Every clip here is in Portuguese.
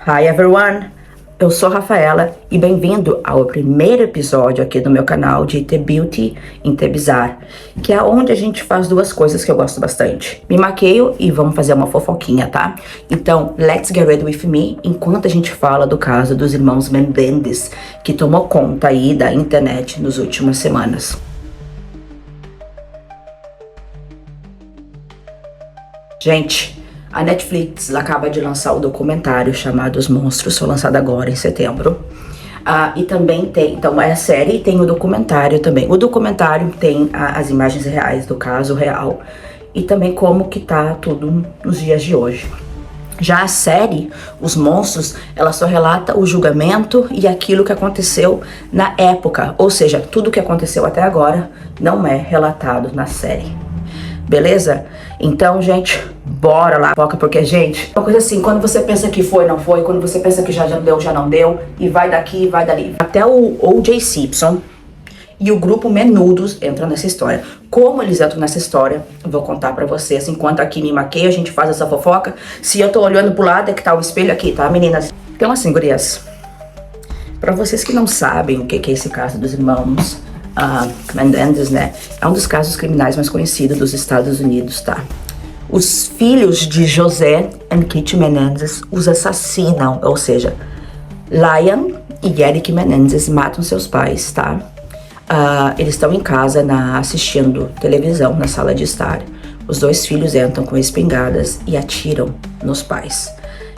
Hi everyone! Eu sou Rafaela e bem-vindo ao primeiro episódio aqui do meu canal de The Beauty in The Bizarre, que é onde a gente faz duas coisas que eu gosto bastante. Me maqueio e vamos fazer uma fofoquinha, tá? Então, let's get ready with me enquanto a gente fala do caso dos irmãos Menendez, que tomou conta aí da internet nas últimas semanas. Gente, a Netflix acaba de lançar o documentário chamado Os Monstros, foi lançado agora em setembro. E também tem, então é a série e tem o documentário também. O documentário tem as imagens reais do caso real e também como que tá tudo nos dias de hoje. Já a série, Os Monstros, ela só relata o julgamento e aquilo que aconteceu na época. Ou seja, tudo que aconteceu até agora não é relatado na série. Beleza? Então, gente, bora lá, porque, gente, uma coisa assim, quando você pensa que foi, não foi, quando você pensa que já deu, já não deu, e vai daqui, vai dali. Até o O.J. Simpson e o grupo Menudos entram nessa história. Como eles entram nessa história, eu vou contar pra vocês. Enquanto aqui me maqueio, a gente faz essa fofoca. Se eu tô olhando pro lado, é que tá o espelho aqui, tá, meninas? Então, assim, gurias, pra vocês que não sabem o que é esse caso dos irmãos Menendez, né? É um dos casos criminais mais conhecidos dos Estados Unidos, tá? Os filhos de José e Kitty Menendez os assassinam, ou seja, Liam e Eric Menendez matam seus pais, tá? Eles estão em casa assistindo televisão na sala de estar. Os dois filhos entram com espingardas e atiram nos pais.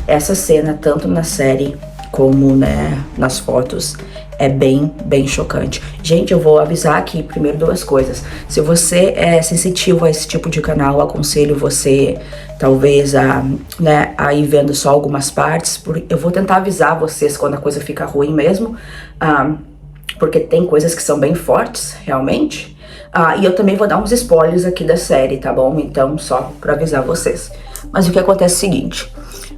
Essa cena, tanto na série como, né, nas fotos, é bem chocante. Gente, eu vou avisar aqui primeiro duas coisas. Se você é sensitivo a esse tipo de canal, aconselho você talvez a ir vendo só algumas partes. Eu vou tentar avisar vocês quando a coisa fica ruim mesmo, porque tem coisas que são bem fortes, realmente. E eu também vou dar uns spoilers aqui da série, tá bom? Então, só pra avisar vocês. Mas o que acontece é o seguinte: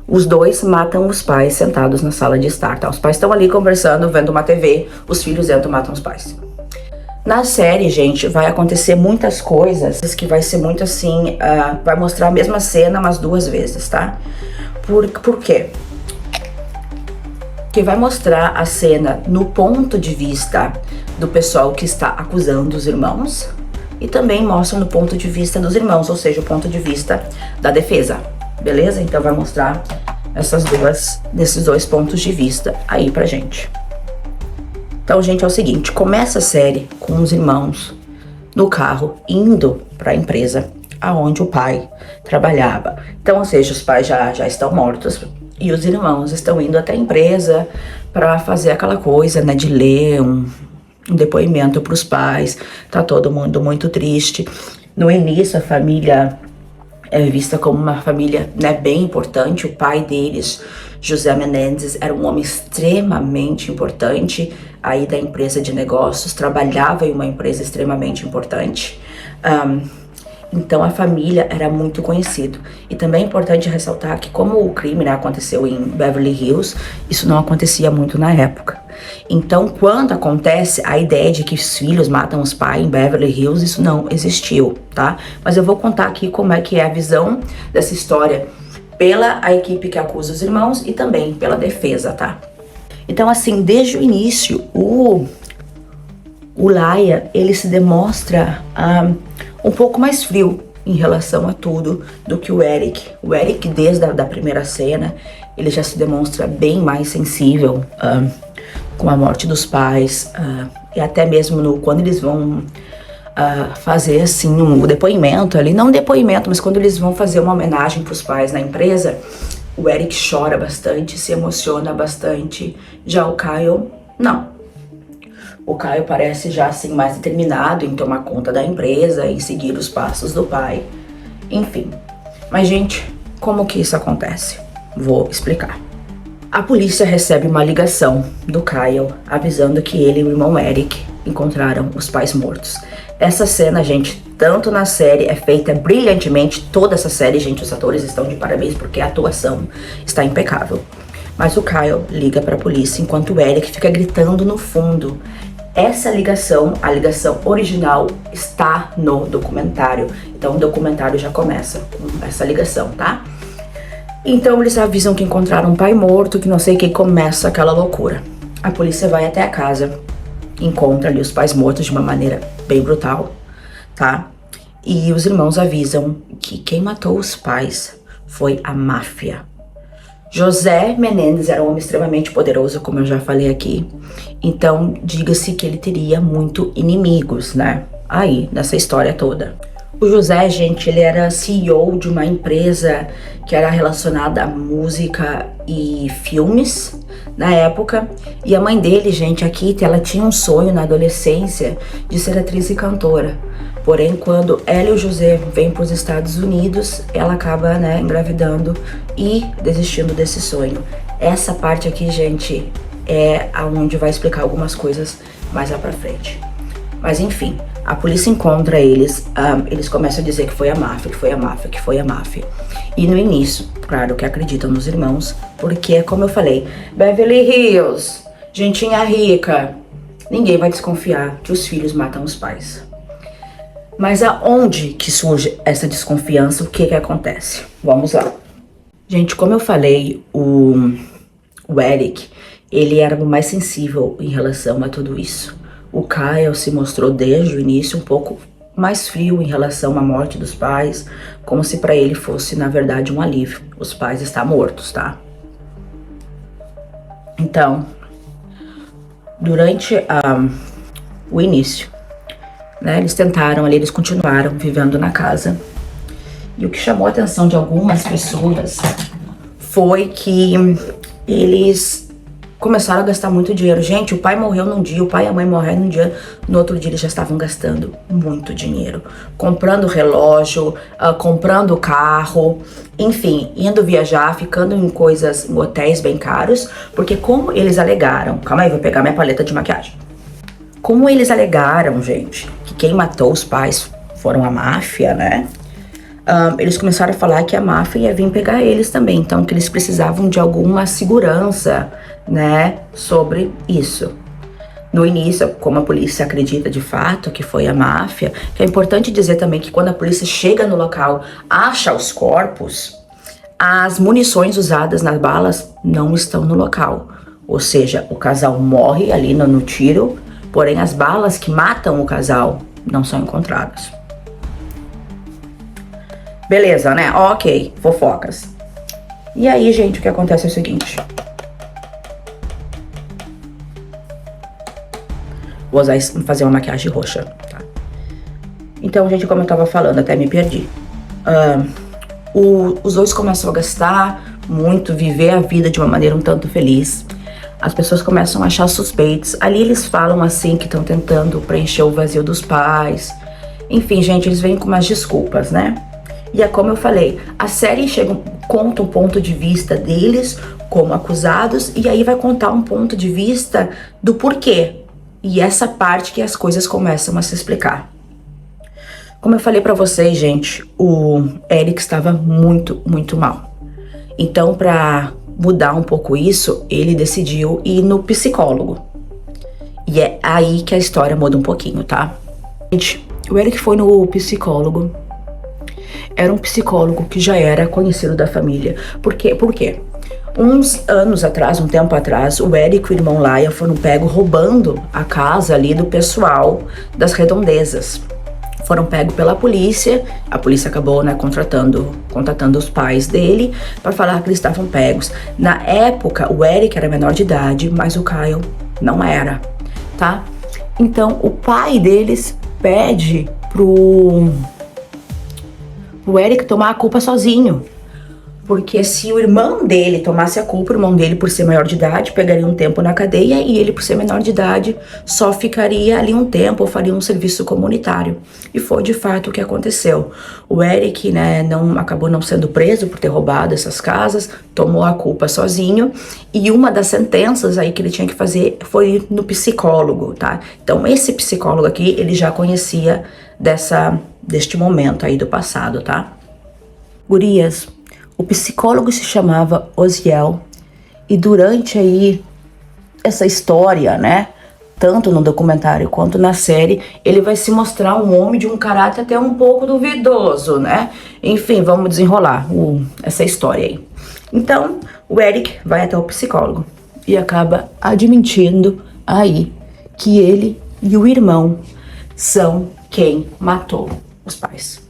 os dois matam os pais sentados na sala de estar, tá? Os pais estão ali conversando, vendo uma TV, os filhos entram e matam os pais. Na série, gente, vai acontecer muitas coisas que vai ser muito assim, vai mostrar a mesma cena, mas duas vezes, tá? Por quê? Que vai mostrar a cena no ponto de vista do pessoal que está acusando os irmãos e também mostra no ponto de vista dos irmãos, ou seja, o ponto de vista da defesa. Beleza? Então vai mostrar desses dois pontos de vista aí pra gente. Então, gente, é o seguinte, começa a série com os irmãos no carro indo pra empresa aonde o pai trabalhava. Então, ou seja, os pais já estão mortos e os irmãos estão indo até a empresa pra fazer aquela coisa, né, de ler um depoimento pros pais. Tá todo mundo muito triste. No início, a família é vista como uma família, né, bem importante. O pai deles, José Menendez, era um homem extremamente importante aí da empresa de negócios, trabalhava em uma empresa extremamente importante. Então a família era muito conhecida. E também é importante ressaltar que como o crime, né, aconteceu em Beverly Hills, isso não acontecia muito na época. Então quando acontece a ideia de que os filhos matam os pais em Beverly Hills, isso não existiu, tá? Mas eu vou contar aqui como é que é a visão dessa história pela a equipe que acusa os irmãos e também pela defesa, tá? Então assim, desde o início, o Laia, ele se demonstra um pouco mais frio em relação a tudo do que o Eric. O Eric, desde a primeira cena, ele já se demonstra bem mais sensível com a morte dos pais, e até mesmo quando eles vão fazer assim um depoimento ali, não um depoimento, mas quando eles vão fazer uma homenagem para os pais na empresa, o Eric chora bastante, se emociona bastante. Já o Kyle, não. O Kyle parece já assim mais determinado em tomar conta da empresa e seguir os passos do pai. Enfim. Mas, gente, como que isso acontece? Vou explicar. A polícia recebe uma ligação do Kyle avisando que ele e o irmão Eric encontraram os pais mortos. Essa cena, gente, tanto na série é feita brilhantemente. Toda essa série, gente, os atores estão de parabéns porque a atuação está impecável. Mas o Kyle liga para a polícia enquanto o Eric fica gritando no fundo. Essa ligação, a ligação original, está no documentário. Então o documentário já começa com essa ligação, tá? Então eles avisam que encontraram um pai morto, que não sei o que, começa aquela loucura. A polícia vai até a casa, encontra ali os pais mortos de uma maneira bem brutal, tá? E os irmãos avisam que quem matou os pais foi a máfia. José Menendez era um homem extremamente poderoso, como eu já falei aqui. Então, diga-se que ele teria muito inimigos, né? Aí, nessa história toda. O José, gente, ele era CEO de uma empresa que era relacionada a música e filmes na época. E a mãe dele, gente, a Kitty, ela tinha um sonho na adolescência de ser atriz e cantora. Porém, quando ela e o José vêm para os Estados Unidos, ela acaba, né, engravidando e desistindo desse sonho. Essa parte aqui, gente, é aonde vai explicar algumas coisas mais lá pra frente. Mas enfim, a polícia encontra eles, eles começam a dizer que foi a máfia, que foi a máfia, que foi a máfia. E no início, claro que acreditam nos irmãos, porque, como eu falei, Beverly Hills, gentinha rica, ninguém vai desconfiar que os filhos matam os pais. Mas aonde que surge essa desconfiança, o que acontece? Vamos lá. Gente, como eu falei, o Eric, ele era o mais sensível em relação a tudo isso. O Kyle se mostrou desde o início um pouco mais frio em relação à morte dos pais, como se para ele fosse, na verdade, um alívio. Os pais estão mortos, tá? Então, durante o início, né, eles tentaram ali, eles continuaram vivendo na casa. E o que chamou a atenção de algumas pessoas foi que eles começaram a gastar muito dinheiro. Gente, o pai morreu num dia, o pai e a mãe morreram num dia, no outro dia eles já estavam gastando muito dinheiro. Comprando relógio, comprando carro, enfim, indo viajar, ficando em coisas, em hotéis bem caros, porque como eles alegaram, calma aí, vou pegar minha paleta de maquiagem. Como eles alegaram, gente, que quem matou os pais foram a máfia, né? Eles começaram a falar que a máfia ia vir pegar eles também, então que eles precisavam de alguma segurança, né, sobre isso. No início, como a polícia acredita de fato que foi a máfia, que é importante dizer também que quando a polícia chega no local, acha os corpos, as munições usadas nas balas não estão no local. Ou seja, o casal morre ali no tiro, porém as balas que matam o casal não são encontradas. Beleza, né? Ok, fofocas. E aí, gente, o que acontece é o seguinte. Vou fazer uma maquiagem roxa, tá? Então, gente, como eu tava falando, até me perdi. Os dois começam a gastar muito, viver a vida de uma maneira um tanto feliz. As pessoas começam a achar suspeitos. Ali eles falam assim que estão tentando preencher o vazio dos pais. Enfim, gente, eles vêm com umas desculpas, né? E é como eu falei, a série conta um ponto de vista deles como acusados e aí vai contar um ponto de vista do porquê. E essa parte que as coisas começam a se explicar. Como eu falei pra vocês, gente, o Eric estava muito, muito mal. Então, pra mudar um pouco isso, ele decidiu ir no psicólogo. E é aí que a história muda um pouquinho, tá? Gente, o Eric foi no psicólogo. Era um psicólogo que já era conhecido da família. Por quê? Por quê? Uns anos atrás, um tempo atrás, o Eric e o irmão Laia foram pegos roubando a casa ali do pessoal das redondezas. Foram pegos pela polícia, a polícia acabou, né, contatando os pais dele para falar que eles estavam pegos. Na época, o Eric era menor de idade, mas o Kyle não era, tá? Então, o pai deles pede pro Eric tomar a culpa sozinho. Porque se o irmão dele tomasse a culpa, o irmão dele, por ser maior de idade, pegaria um tempo na cadeia e ele, por ser menor de idade, só ficaria ali um tempo ou faria um serviço comunitário. E foi de fato o que aconteceu. O Eric, né, acabou não sendo preso por ter roubado essas casas, tomou a culpa sozinho. E uma das sentenças aí que ele tinha que fazer foi ir no psicólogo, tá? Então esse psicólogo aqui, ele já conhecia deste momento aí do passado, tá? Gurias, o psicólogo se chamava Osiel e durante aí essa história, né, tanto no documentário quanto na série, ele vai se mostrar um homem de um caráter até um pouco duvidoso, né? Enfim, vamos desenrolar essa história aí. Então, o Eric vai até o psicólogo e acaba admitindo aí que ele e o irmão são quem matou os pais.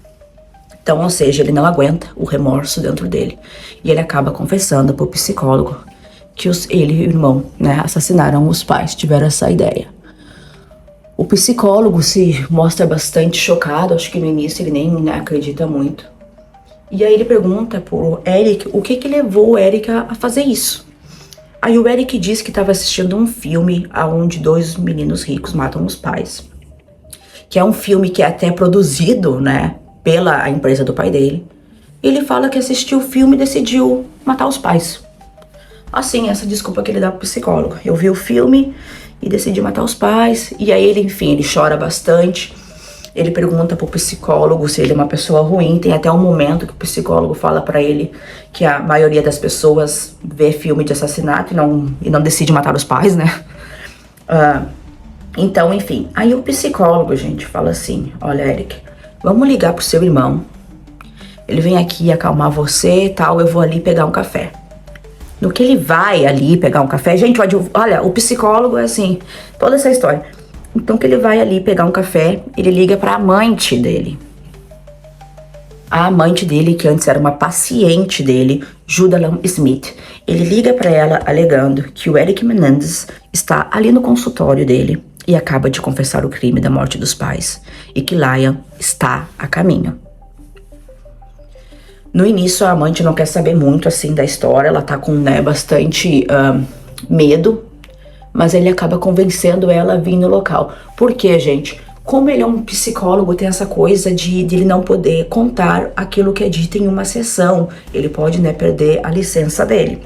Então, ou seja, ele não aguenta o remorso dentro dele e ele acaba confessando pro psicólogo que ele e o irmão, né, assassinaram os pais, tiveram essa ideia. O psicólogo se mostra bastante chocado, acho que no início ele nem, né, acredita muito. E aí ele pergunta pro Eric o que levou o Eric a fazer isso. Aí o Eric diz que estava assistindo um filme onde 2 meninos ricos matam os pais. Que é um filme que é até produzido, né, pela empresa do pai dele. Ele fala que assistiu o filme e decidiu matar os pais. Assim, essa desculpa que ele dá pro psicólogo. Eu vi o filme e decidi matar os pais. E aí ele, enfim, ele chora bastante. Ele pergunta pro psicólogo se ele é uma pessoa ruim. Tem até um momento que o psicólogo fala pra ele que a maioria das pessoas vê filme de assassinato e não decide matar os pais, né? Então, enfim. Aí o psicólogo, gente, fala assim: olha, Eric, vamos ligar pro seu irmão. Ele vem aqui acalmar você e tal, eu vou ali pegar um café. No que ele vai ali pegar um café, gente, olha, o psicólogo é assim, toda essa história. Então que ele vai ali pegar um café, ele liga pra amante dele. A amante dele, que antes era uma paciente dele, Judalam Smith. Ele liga pra ela alegando que o Eric Menendez está ali no consultório dele e acaba de confessar o crime da morte dos pais e que Liam está a caminho. No início a amante não quer saber muito assim da história, ela tá com, né, bastante medo. Mas ele acaba convencendo ela a vir no local. Por quê, gente? Como ele é um psicólogo, tem essa coisa de ele não poder contar aquilo que é dito em uma sessão. Ele pode, né, perder a licença dele.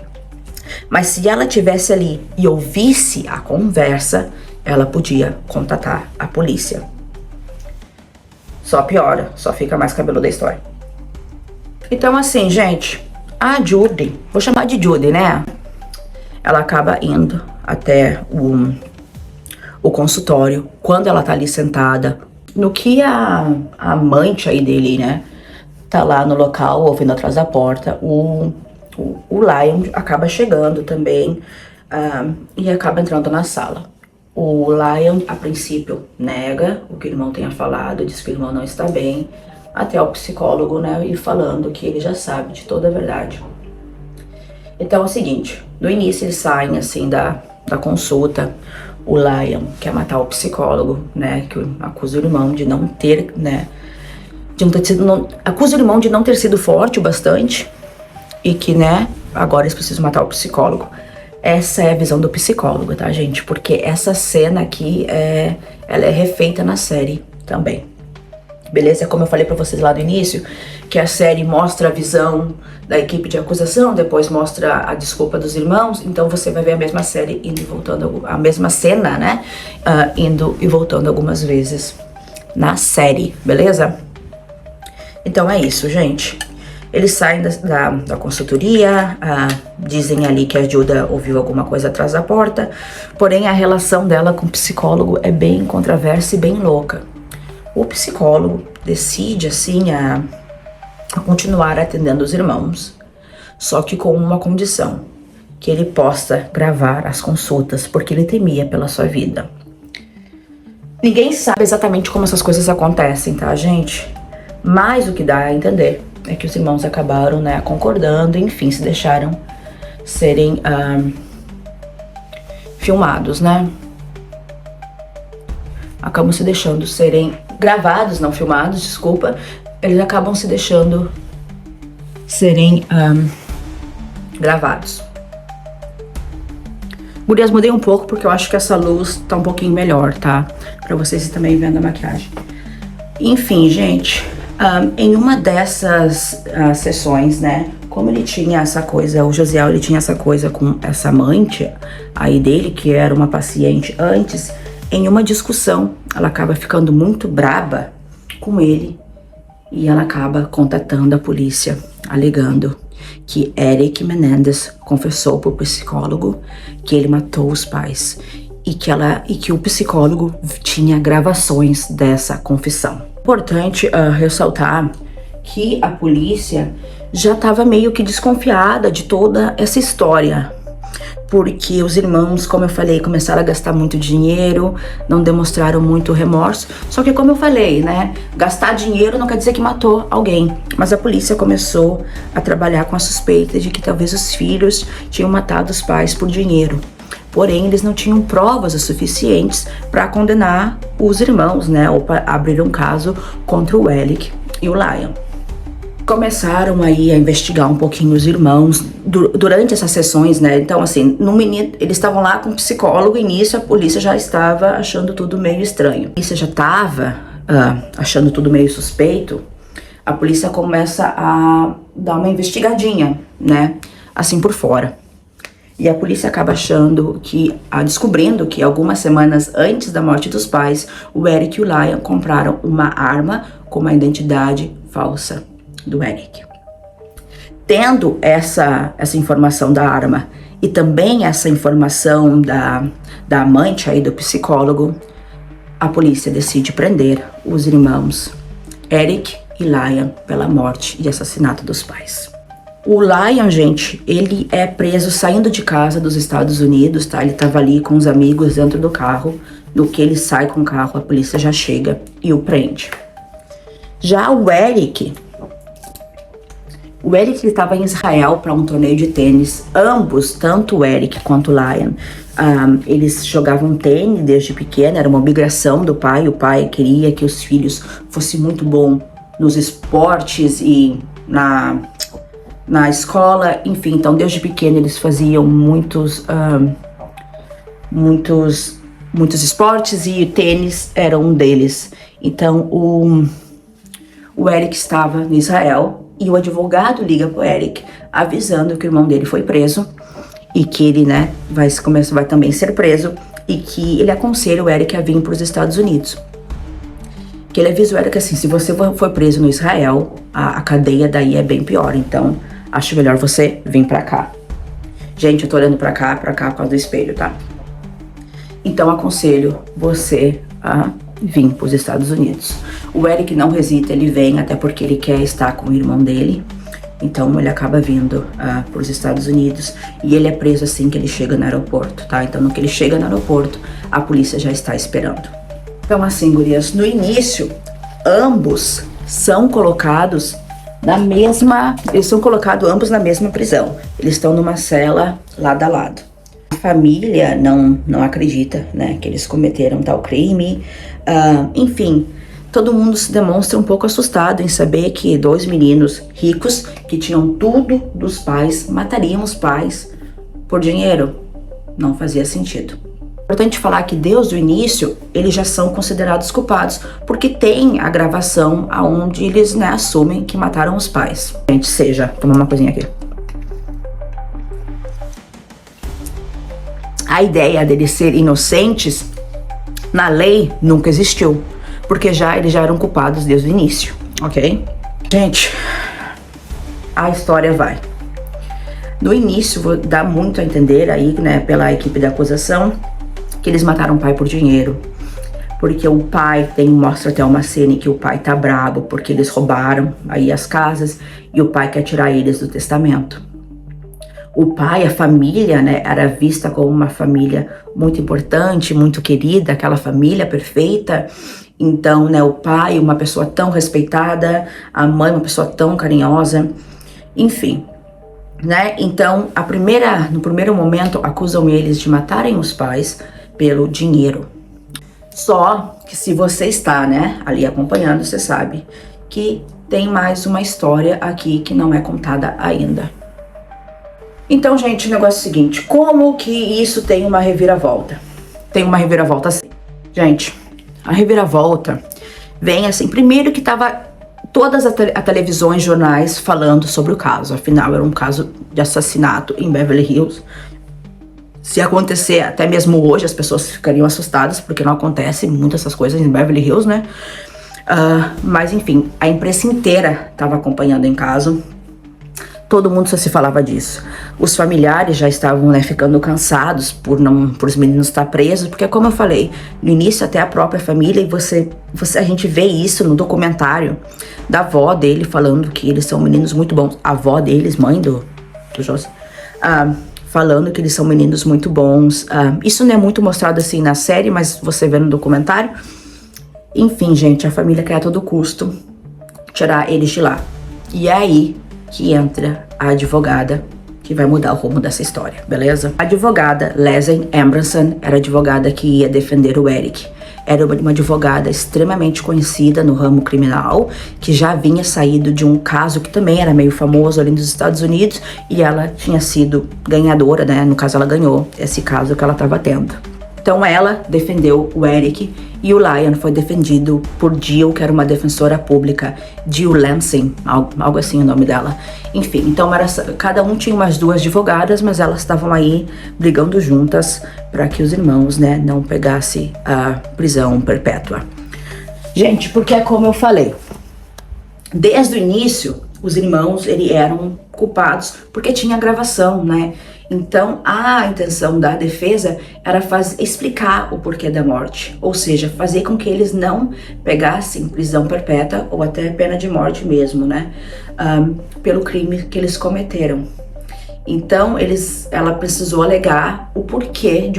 Mas se ela tivesse ali e ouvisse a conversa, ela podia contatar a polícia. Só piora, só fica mais cabeluda a história. Então assim, gente, a Judy, vou chamar de Judy, né? Ela acaba indo até o consultório. Quando ela tá ali sentada, no que a amante aí dele, né, tá lá no local, ouvindo atrás da porta, o Liam acaba chegando também e acaba entrando na sala. O Liam, a princípio, nega o que o irmão tenha falado, diz que o irmão não está bem, até o psicólogo, né, e falando que ele já sabe de toda a verdade. Então é o seguinte, no início eles saem assim da consulta, o Liam quer matar o psicólogo, né, que acusa o irmão de não ter, né, acusa o irmão de não ter sido forte o bastante e que, né, agora eles precisam matar o psicólogo. Essa é a visão do psicólogo, tá, gente? Porque essa cena aqui, ela é refeita na série também. Beleza? Como eu falei pra vocês lá no início, que a série mostra a visão da equipe de acusação, depois mostra a desculpa dos irmãos, então você vai ver a mesma série indo e voltando, a mesma cena, né? Indo e voltando algumas vezes na série, beleza? Então é isso, gente. Eles saem da consultoria, dizem ali que a Judah ouviu alguma coisa atrás da porta, porém a relação dela com o psicólogo é bem controversa e bem louca. O psicólogo decide, assim, a continuar atendendo os irmãos, só que com uma condição, que ele possa gravar as consultas, porque ele temia pela sua vida. Ninguém sabe exatamente como essas coisas acontecem, tá, gente? Mas o que dá a entender é que os irmãos acabaram, né, concordando, enfim, se deixaram serem filmados, né? Acabam se deixando serem gravados, não filmados, desculpa. Eles acabam se deixando serem gravados. Gurias, mudei um pouco porque eu acho que essa luz tá um pouquinho melhor, tá? Pra vocês também vendo a maquiagem. Enfim, gente, em uma dessas sessões, né, como ele tinha essa coisa, o Josiel, ele tinha essa coisa com essa amante aí dele, que era uma paciente antes, em uma discussão, ela acaba ficando muito braba com ele e ela acaba contatando a polícia, alegando que Eric Menendez confessou pro psicólogo que ele matou os pais e que o psicólogo tinha gravações dessa confissão. Importante ressaltar que a polícia já estava meio que desconfiada de toda essa história, porque os irmãos, como eu falei, começaram a gastar muito dinheiro, não demonstraram muito remorso. Só que, como eu falei, né, gastar dinheiro não quer dizer que matou alguém. Mas a polícia começou a trabalhar com a suspeita de que talvez os filhos tinham matado os pais por dinheiro. Porém, eles não tinham provas o suficientes para condenar os irmãos, né, ou para abrir um caso contra o Eric e o Liam. Começaram aí a investigar um pouquinho os irmãos durante essas sessões, né? Então, assim, eles estavam lá com um psicólogo e nisso a polícia já estava achando tudo meio estranho. A polícia já estava achando tudo meio suspeito. A polícia começa a dar uma investigadinha, né? Assim por fora. E a polícia acaba descobrindo que algumas semanas antes da morte dos pais, o Eric e o Liam compraram uma arma com uma identidade falsa do Eric. Tendo essa informação da arma e também essa informação da amante aí do psicólogo, a polícia decide prender os irmãos Eric e Liam pela morte e assassinato dos pais. O Liam, gente, ele é preso saindo de casa dos Estados Unidos, tá? Ele tava ali com os amigos dentro do carro. No que ele sai com o carro, a polícia já chega e o prende. Já o Eric estava em Israel para um torneio de tênis. Ambos, tanto o Eric quanto o Liam, eles jogavam tênis desde pequeno, era uma obrigação do pai. O pai queria que os filhos fossem muito bons nos esportes e na escola, enfim. Então, desde pequeno eles faziam muitos esportes e o tênis era um deles. Então, o Eric estava em Israel. E o advogado liga pro Eric, avisando que o irmão dele foi preso e que ele, né, vai também ser preso e que ele aconselha o Eric a vir para os Estados Unidos. Que ele avisa o Eric assim, se você for preso no Israel, a cadeia daí é bem pior, então acho melhor você vir pra cá. Gente, eu tô olhando pra cá por causa do espelho, tá? Então aconselho você a vir para os Estados Unidos. O Eric não hesita, ele vem, até porque ele quer estar com o irmão dele. Então ele acaba vindo para os Estados Unidos e ele é preso assim que ele chega no aeroporto, tá? Então no que ele chega no aeroporto, a polícia já está esperando. Então assim, gurias, no início, ambos são colocados ambos na mesma prisão. Eles estão numa cela lado a lado. A família não acredita, né, que eles cometeram tal crime. Enfim, todo mundo se demonstra um pouco assustado em saber que dois meninos ricos que tinham tudo dos pais matariam os pais por dinheiro. Não fazia sentido. Importante falar que desde o início eles já são considerados culpados, porque tem a gravação onde eles, né, assumem que mataram os pais. Gente, tomar uma coisinha aqui. A ideia deles serem inocentes na lei nunca existiu, porque eles já eram culpados desde o início, ok? Gente, a história vai. No início, dá muito a entender aí, né, pela equipe da acusação, que eles mataram o pai por dinheiro. Porque o pai, mostra até uma cena em que o pai tá brabo, porque eles roubaram aí as casas, e o pai quer tirar eles do testamento. O pai, a família, né, era vista como uma família muito importante, muito querida, aquela família perfeita. Então, né, o pai, uma pessoa tão respeitada, a mãe, uma pessoa tão carinhosa, enfim, né? Então, no primeiro momento, acusam eles de matarem os pais pelo dinheiro. Só que se você está, né, ali acompanhando, você sabe que tem mais uma história aqui que não é contada ainda. Então, gente, o negócio é o seguinte, como que isso tem uma reviravolta? Tem uma reviravolta assim. Gente, a reviravolta vem assim, primeiro que tava todas as televisões, jornais falando sobre o caso. Afinal, era um caso de assassinato em Beverly Hills. Se acontecer até mesmo hoje, as pessoas ficariam assustadas, porque não acontece muitas essas coisas em Beverly Hills, né? Mas enfim, a imprensa inteira estava acompanhando em caso. Todo mundo só se falava disso. Os familiares já estavam, né, ficando cansados por os meninos estar presos, porque como eu falei, no início até a própria família, e a gente vê isso no documentário, da avó dele falando que eles são meninos muito bons. A avó deles, mãe do José, falando que eles são meninos muito bons. Isso não é muito mostrado assim na série, mas você vê no documentário. Enfim, gente, a família quer a todo custo tirar eles de lá. E é aí que entra a advogada que vai mudar o rumo dessa história, beleza? A advogada Leslie Amberson era a advogada que ia defender o Eric. Era uma advogada extremamente conhecida no ramo criminal, que já vinha saído de um caso que também era meio famoso ali nos Estados Unidos, e ela tinha sido ganhadora, né? No caso, ela ganhou esse caso que ela estava tendo. Então ela defendeu o Eric e o Lion foi defendido por Jill, que era uma defensora pública, Jill Lansing, algo assim o nome dela. Enfim, então cada um tinha umas 2 advogadas, mas elas estavam aí brigando juntas para que os irmãos, né, não pegassem a prisão perpétua. Gente, porque é como eu falei, desde o início, os irmãos eram culpados porque tinha gravação, né? Então, a intenção da defesa era explicar o porquê da morte, ou seja, fazer com que eles não pegassem prisão perpétua ou até pena de morte mesmo, né? Pelo crime que eles cometeram. Então, ela precisou alegar o porquê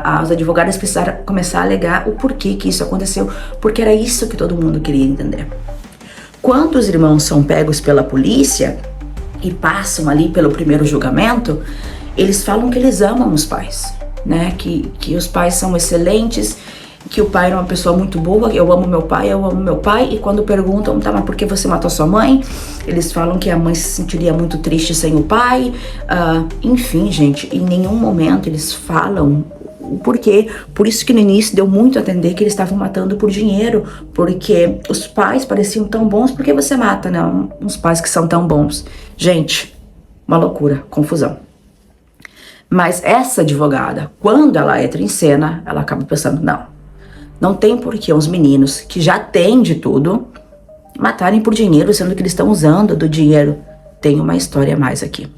as advogadas precisaram começar a alegar o porquê que isso aconteceu, porque era isso que todo mundo queria entender. Quando os irmãos são pegos pela polícia e passam ali pelo primeiro julgamento, eles falam que eles amam os pais, né? Que os pais são excelentes, que o pai era uma pessoa muito boa, eu amo meu pai, e quando perguntam, tá, mas por que você matou sua mãe? Eles falam que a mãe se sentiria muito triste sem o pai. Enfim, gente, em nenhum momento eles falam o porquê. Por isso que no início deu muito a entender que eles estavam matando por dinheiro, porque os pais pareciam tão bons. Por que você mata, né? Uns pais que são tão bons. Gente, uma loucura, confusão. Mas essa advogada, quando ela entra em cena, ela acaba pensando, não tem porquê os meninos que já têm de tudo matarem por dinheiro, sendo que eles estão usando do dinheiro. Tem uma história a mais aqui.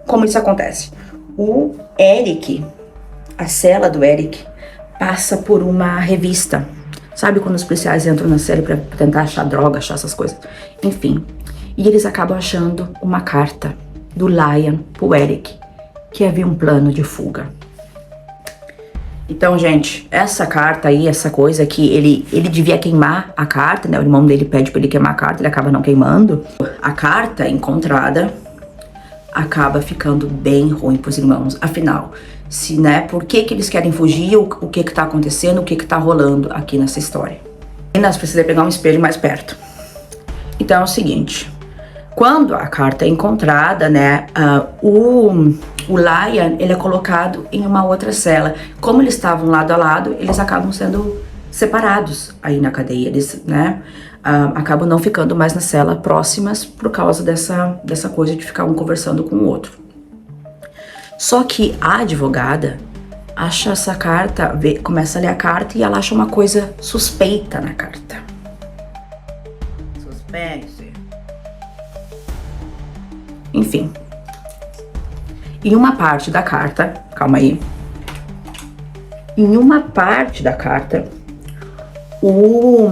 Como isso acontece? O Eric, a cela do Eric, passa por uma revista. Sabe quando os policiais entram na cela pra tentar achar droga, achar essas coisas? Enfim. E eles acabam achando uma carta do Lion pro Eric, que havia um plano de fuga. Então, gente, essa carta aí, essa coisa que ele devia queimar a carta, né? O irmão dele pede pra ele queimar a carta, ele acaba não queimando. A carta encontrada acaba ficando bem ruim pros irmãos. Afinal, por que eles querem fugir, o que tá acontecendo, o que tá rolando aqui nessa história. E nós precisamos pegar um espelho mais perto. Então é o seguinte, quando a carta é encontrada, né, o Lion, ele é colocado em uma outra cela. Como eles estavam lado a lado, eles acabam sendo separados aí na cadeia. Eles, né, acabam não ficando mais na cela próximas por causa dessa coisa de ficar um conversando com o outro. Só que a advogada acha essa carta, começa a ler a carta e ela acha uma coisa suspeita na carta. Suspense. Enfim. Em uma parte da carta, calma aí. Em uma parte da carta, o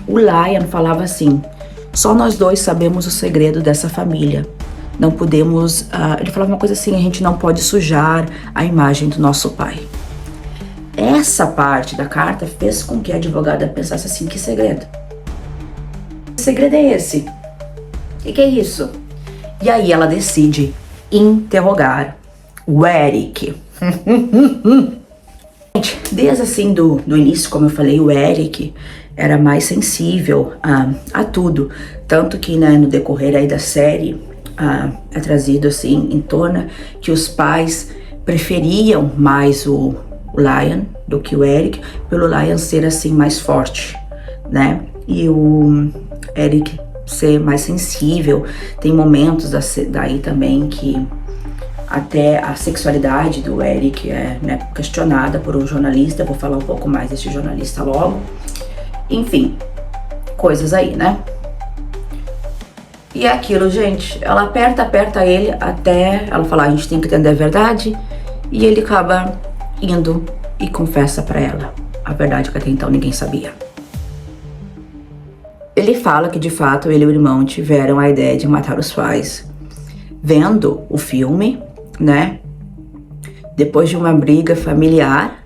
Lion falava assim: só nós dois sabemos o segredo dessa família. Não podemos, ele falava uma coisa assim, a gente não pode sujar a imagem do nosso pai. Essa parte da carta fez com que a advogada pensasse assim: que segredo? Que segredo é esse? O que é isso? E aí ela decide interrogar o Eric. Gente, desde assim do início, como eu falei, o Eric era mais sensível a tudo. Tanto que, né, no decorrer aí da série, é trazido assim em tona que os pais preferiam mais o Lion do que o Eric, pelo Lion ser assim mais forte, né? E o Eric ser mais sensível. Tem momentos daí também que até a sexualidade do Eric é, né, questionada por um jornalista. Vou falar um pouco mais desse jornalista logo. Enfim, coisas aí, né? E é aquilo, gente, ela aperta ele até ela falar: a gente tem que entender a verdade. E ele acaba indo e confessa pra ela a verdade é que até então ninguém sabia. Ele fala que de fato ele e o irmão tiveram a ideia de matar os pais vendo o filme, né? Depois de uma briga familiar,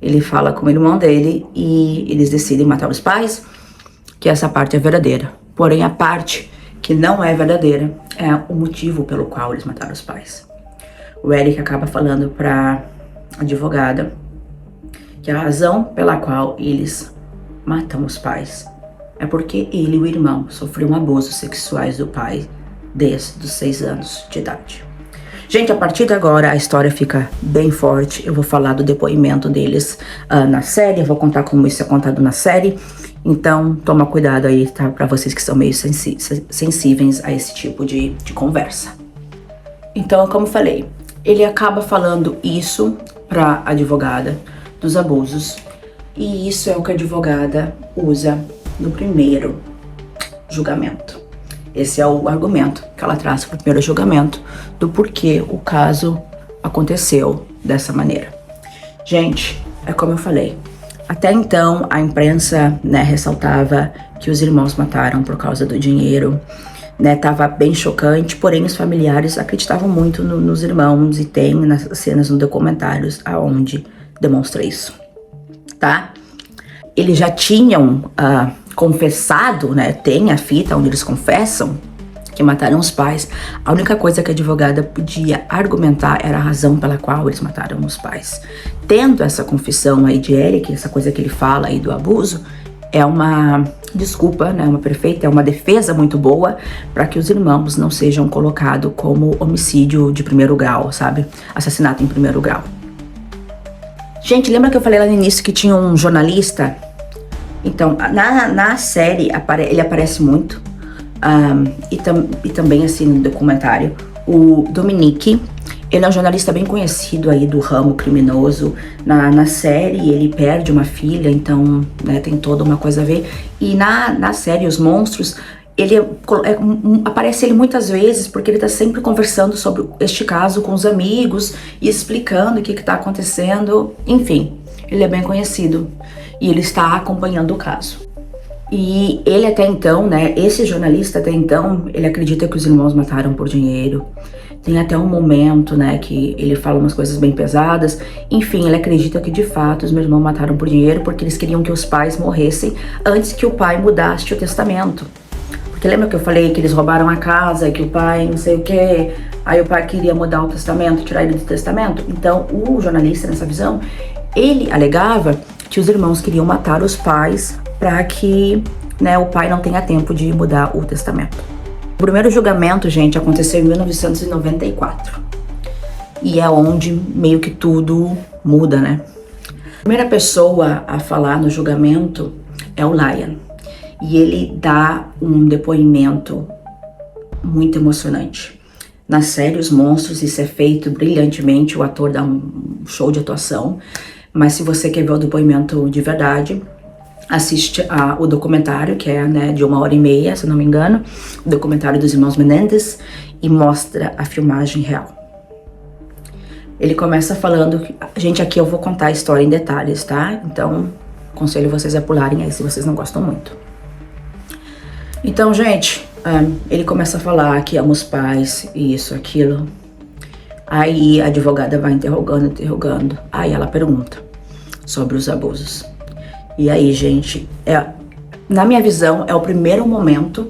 ele fala com o irmão dele e eles decidem matar os pais, que essa parte é verdadeira. Porém, a parte que não é verdadeira é o motivo pelo qual eles mataram os pais. O Eric acaba falando pra advogada que a razão pela qual eles matam os pais é porque ele e o irmão sofreram abusos sexuais do pai desde os 6 anos de idade. Gente, a partir de agora a história fica bem forte. Eu vou falar do depoimento deles na série, eu vou contar como isso é contado na série. Então, toma cuidado aí, tá? Pra vocês que são meio sensíveis a esse tipo de conversa. Então, como eu falei, ele acaba falando isso pra advogada dos abusos. E isso é o que a advogada usa no primeiro julgamento. Esse é o argumento que ela traz para o primeiro julgamento do porquê o caso aconteceu dessa maneira. Gente, é como eu falei, até então a imprensa, né, ressaltava que os irmãos mataram por causa do dinheiro, né, tava bem chocante, porém os familiares acreditavam muito nos irmãos e tem nas cenas no documentários aonde demonstra isso, tá? Eles já tinham confessado, né, tem a fita onde eles confessam que mataram os pais. A única coisa que a advogada podia argumentar era a razão pela qual eles mataram os pais. Tendo essa confissão aí de Eric, essa coisa que ele fala aí do abuso, é uma desculpa, né, uma perfeita, é uma defesa muito boa para que os irmãos não sejam colocados como homicídio de primeiro grau, sabe? Assassinato em primeiro grau. Gente, lembra que eu falei lá no início que tinha um jornalista? Então, na série ele aparece muito, e também assim no documentário. O Dominique, ele é um jornalista bem conhecido aí do ramo criminoso. Na série ele perde uma filha, então, né, tem toda uma coisa a ver. E na série Os Monstros, aparece ele muitas vezes porque ele tá sempre conversando sobre este caso com os amigos e explicando o que tá acontecendo. Enfim, ele é bem conhecido e ele está acompanhando o caso. E ele até então, né, esse jornalista até então, ele acredita que os irmãos mataram por dinheiro. Tem até um momento, né, que ele fala umas coisas bem pesadas. Enfim, ele acredita que de fato os meus irmãos mataram por dinheiro porque eles queriam que os pais morressem antes que o pai mudasse o testamento. Porque lembra que eu falei que eles roubaram a casa, que o pai não sei o que, aí o pai queria mudar o testamento, tirar ele do testamento? Então o jornalista, nessa visão, ele alegava que os irmãos queriam matar os pais para que, né, o pai não tenha tempo de mudar o testamento. O primeiro julgamento, gente, aconteceu em 1994. E é onde meio que tudo muda, né? A primeira pessoa a falar no julgamento é o Liam. E ele dá um depoimento muito emocionante. Na série Os Monstros, isso é feito brilhantemente, o ator dá um show de atuação. Mas se você quer ver o depoimento de verdade, assiste o documentário, que é, né, de 1h30, se não me engano, o documentário dos irmãos Menendez, e mostra a filmagem real. Ele começa falando, gente, aqui eu vou contar a história em detalhes, tá? Então, aconselho vocês a pularem aí se vocês não gostam muito. Então, gente, ele começa a falar que ama os pais, isso, aquilo. Aí a advogada vai interrogando. Aí ela pergunta sobre os abusos. E aí, gente, na minha visão, é o primeiro momento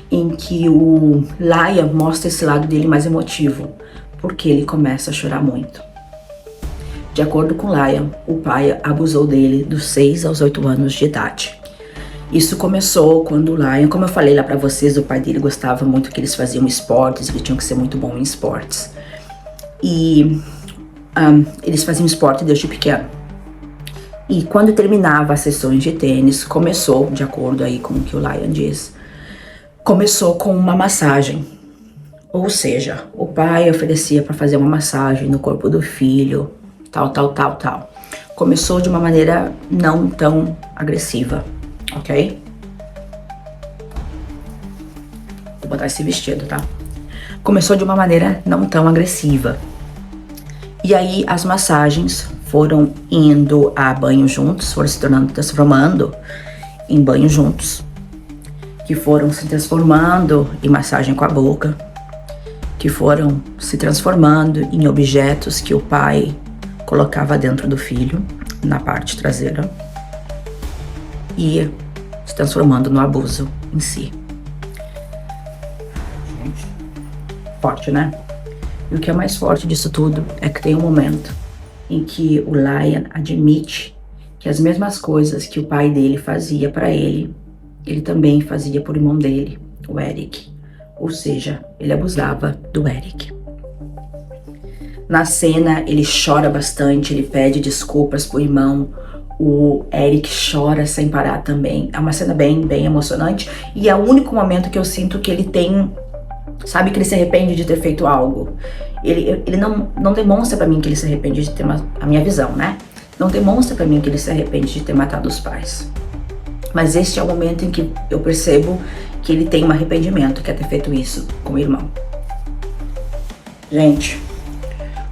em que o Liam mostra esse lado dele mais emotivo, porque ele começa a chorar muito. De acordo com Liam, o pai abusou dele dos 6 aos 8 anos de idade. Isso começou quando o Liam, como eu falei lá pra vocês, o pai dele gostava muito que eles faziam esportes, eles tinham que ser muito bons em esportes. E eles faziam esporte desde pequeno. E quando terminava as sessões de tênis, começou, de acordo aí com o que o Liam diz, começou com uma massagem. Ou seja, o pai oferecia para fazer uma massagem no corpo do filho, tal. Começou de uma maneira não tão agressiva, ok? Vou botar esse vestido, tá? Começou de uma maneira não tão agressiva. E aí as massagens foram indo a banho juntos, foram se transformando em banho juntos, que foram se transformando em massagem com a boca, que foram se transformando em objetos que o pai colocava dentro do filho, na parte traseira, e se transformando no abuso em si. Forte, né? E o que é mais forte disso tudo é que tem um momento em que o Liam admite que as mesmas coisas que o pai dele fazia para ele, ele também fazia por irmão dele, o Eric. Ou seja, ele abusava do Eric. Na cena, ele chora bastante, ele pede desculpas pro irmão. O Eric chora sem parar também. É uma cena bem emocionante. E é o único momento que eu sinto que ele tem... Sabe, que ele se arrepende de ter feito algo. Ele não demonstra pra mim que ele se arrepende de ter... A minha visão, né? Não demonstra pra mim que ele se arrepende de ter matado os pais. Mas este é o momento em que eu percebo que ele tem um arrependimento, que é ter feito isso com o irmão. Gente,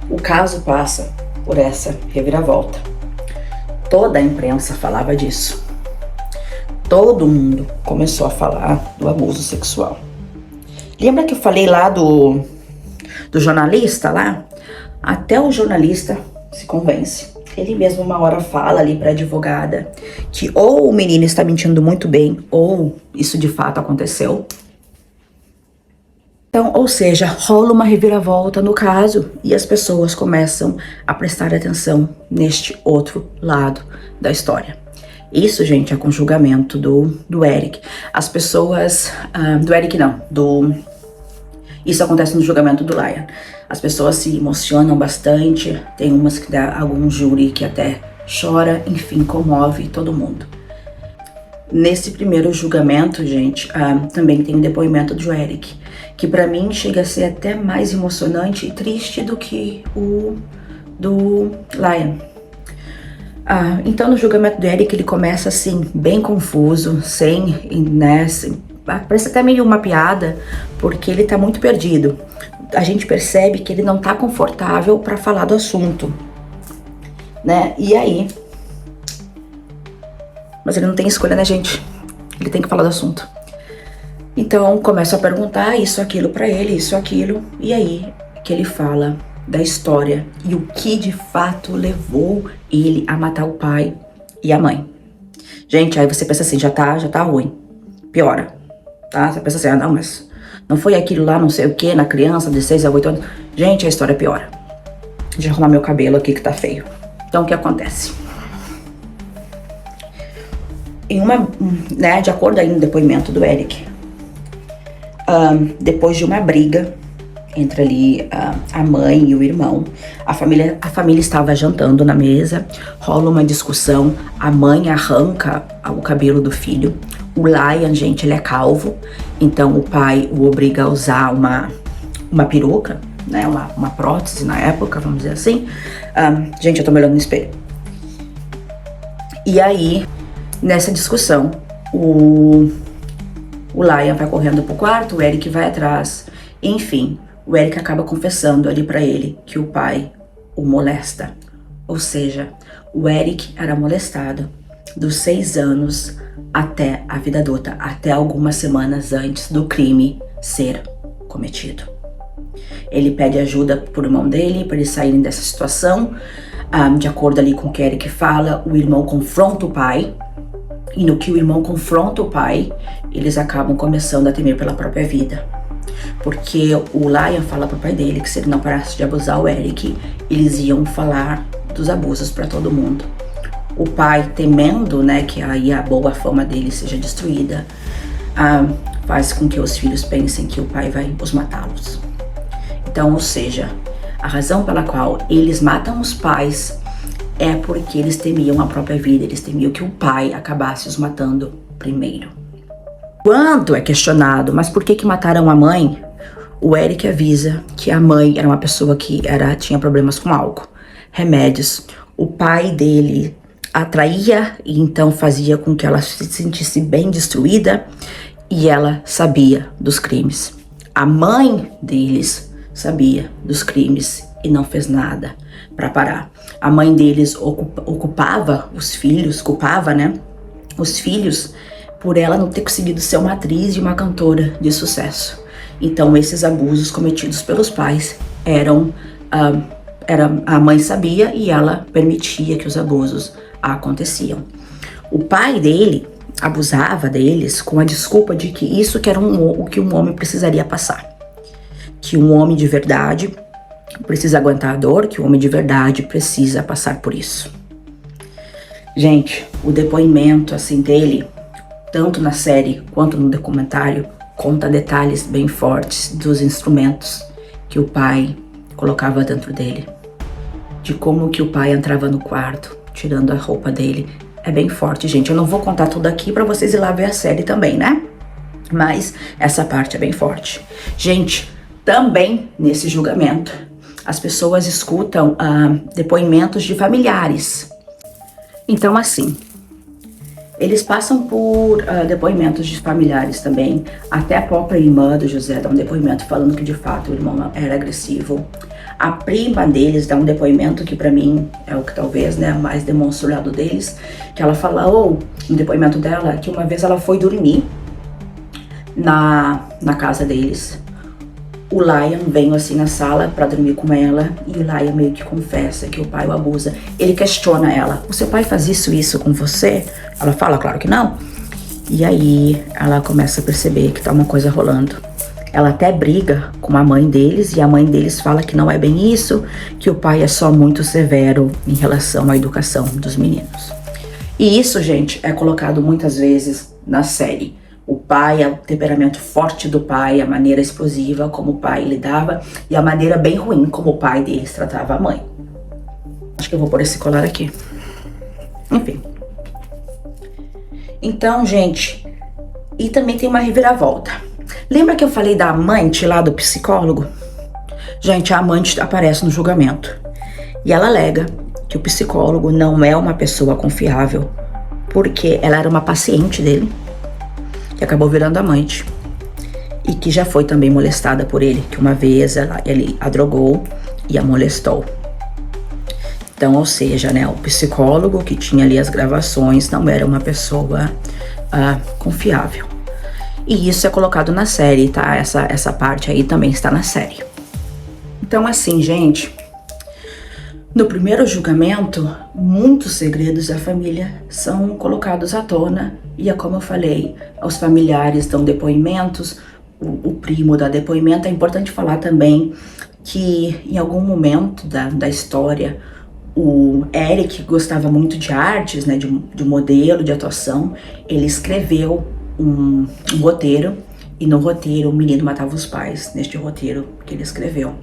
o caso passa por essa reviravolta. Toda a imprensa falava disso. Todo mundo começou a falar do abuso sexual. Lembra que eu falei lá do jornalista lá? Até o jornalista se convence. Ele mesmo uma hora fala ali pra advogada que ou o menino está mentindo muito bem, ou isso de fato aconteceu. Então, ou seja, rola uma reviravolta no caso e as pessoas começam a prestar atenção neste outro lado da história. Isso, gente, é com o julgamento do Eric. As pessoas... do Eric não, Isso acontece no julgamento do Liam. As pessoas se emocionam bastante, tem umas que dá algum júri que até chora, enfim, comove todo mundo. Nesse primeiro julgamento, gente, também tem o depoimento do Eric, que pra mim chega a ser até mais emocionante e triste do que o do Liam. Então no julgamento do Eric ele começa assim, bem confuso, parece até meio uma piada, porque ele tá muito perdido. A gente percebe que ele não tá confortável pra falar do assunto, né? E aí... Mas ele não tem escolha, né, gente? Ele tem que falar do assunto. Então, começo a perguntar isso, aquilo pra ele, isso, aquilo. E aí, que ele fala da história e o que de fato levou ele a matar o pai e a mãe. Gente, aí você pensa assim, já tá ruim. Piora, tá? Você pensa assim, não, mas não foi aquilo lá, não sei o que, na criança de 6 a 8 anos. Gente, a história piora. Deixa eu arrumar meu cabelo aqui que tá feio. Então, o que acontece? De acordo aí no depoimento do Eric, depois de uma briga entre ali a mãe e o irmão, a família estava jantando na mesa, rola uma discussão, a mãe arranca o cabelo do filho. O Liam, gente, ele é calvo, então o pai o obriga a usar uma peruca, né, uma prótese na época, vamos dizer assim. Gente, eu tô me olhando no espelho. E aí, nessa discussão, o Liam vai correndo pro quarto, o Eric vai atrás. Enfim, o Eric acaba confessando ali pra ele que o pai o molesta. Ou seja, o Eric era molestado dos 6 anos até a vida adulta, até algumas semanas antes do crime ser cometido. Ele pede ajuda pro irmão dele, para eles saírem dessa situação. De acordo ali com o que o Eric fala, o irmão confronta o pai. E no que o irmão confronta o pai, eles acabam começando a temer pela própria vida. Porque o Liam fala pro pai dele que se ele não parasse de abusar o Eric, eles iam falar dos abusos para todo mundo. O pai, temendo, né, que aí a boa fama dele seja destruída, faz com que os filhos pensem que o pai vai os matá-los. Então, ou seja, a razão pela qual eles matam os pais é porque eles temiam a própria vida, eles temiam que o pai acabasse os matando primeiro. Quando é questionado, mas por que mataram a mãe? O Eric avisa que a mãe era uma pessoa que tinha problemas com álcool, remédios. O pai dele atraía e então fazia com que ela se sentisse bem destruída e ela sabia dos crimes. A mãe deles sabia dos crimes e não fez nada para parar. A mãe deles culpava os filhos por ela não ter conseguido ser uma atriz e uma cantora de sucesso. Então esses abusos cometidos pelos pais a mãe sabia e ela permitia que os abusos aconteciam. O pai dele abusava deles com a desculpa de que isso que era o que um homem precisaria passar. Que um homem de verdade precisa aguentar a dor, que o homem de verdade precisa passar por isso. Gente, o depoimento assim dele, tanto na série quanto no documentário, conta detalhes bem fortes dos instrumentos que o pai colocava dentro dele. De como que o pai entrava no quarto, tirando a roupa dele. É bem forte, gente. Eu não vou contar tudo aqui pra vocês ir lá ver a série também, né? Mas essa parte é bem forte. Gente, também nesse julgamento, as pessoas escutam depoimentos de familiares. Então, assim, eles passam por depoimentos de familiares também. Até a própria irmã do José dá um depoimento falando que de fato o irmão era agressivo. A prima deles dá um depoimento que pra mim é o que talvez, né, mais demonstra o lado deles. Que ela falou, no depoimento dela, que uma vez ela foi dormir na casa deles. O Liam veio assim na sala pra dormir com ela e o Liam meio que confessa que o pai o abusa. Ele questiona ela, o seu pai faz isso com você? Ela fala, claro que não. E aí ela começa a perceber que tá uma coisa rolando. Ela até briga com a mãe deles e a mãe deles fala que não é bem isso, que o pai é só muito severo em relação à educação dos meninos. E isso, gente, é colocado muitas vezes na série. O pai, o temperamento forte do pai, a maneira explosiva como o pai lidava e a maneira bem ruim como o pai deles tratava a mãe. Acho que eu vou pôr esse colar aqui. Enfim. Então, gente, e também tem uma reviravolta. Lembra que eu falei da amante lá do psicólogo? Gente, a amante aparece no julgamento. E ela alega que o psicólogo não é uma pessoa confiável, porque ela era uma paciente dele, que acabou virando amante. E que já foi também molestada por ele, que uma vez ele a drogou e a molestou. Então, ou seja, né, o psicólogo que tinha ali as gravações não era uma pessoa confiável. E isso é colocado na série, tá? Essa parte aí também está na série. Então, assim, gente, no primeiro julgamento, muitos segredos da família são colocados à tona. E é como eu falei, os familiares dão depoimentos, o primo dá depoimento. É importante falar também que em algum momento da história, o Eric gostava muito de artes, né, de modelo, de atuação. Ele escreveu um roteiro, e no roteiro o menino matava os pais, neste roteiro que ele escreveu.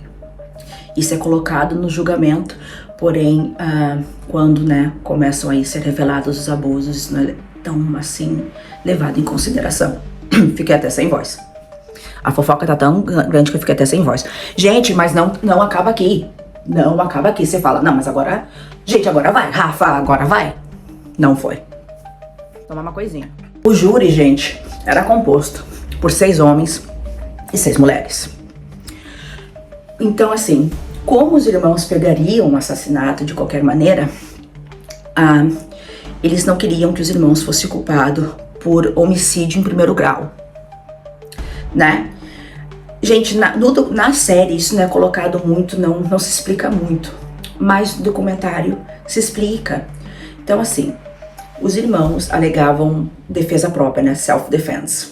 Isso é colocado no julgamento, porém, quando, né, começam a ser revelados os abusos, isso não é tão, assim, levado em consideração. Fiquei até sem voz. A fofoca tá tão grande que eu fiquei até sem voz. Gente, mas não acaba aqui. Não acaba aqui. Você fala, não, mas agora... Gente, agora vai. Rafa, agora vai. Não foi. Tomar uma coisinha. O júri, gente, era composto por 6 homens e 6 mulheres. Então, assim, como os irmãos pegariam o assassinato de qualquer maneira, eles não queriam que os irmãos fossem culpados por homicídio em primeiro grau, né? Gente, na série isso não é colocado muito, não se explica muito, mas no documentário se explica. Então, assim, os irmãos alegavam defesa própria, né, self-defense.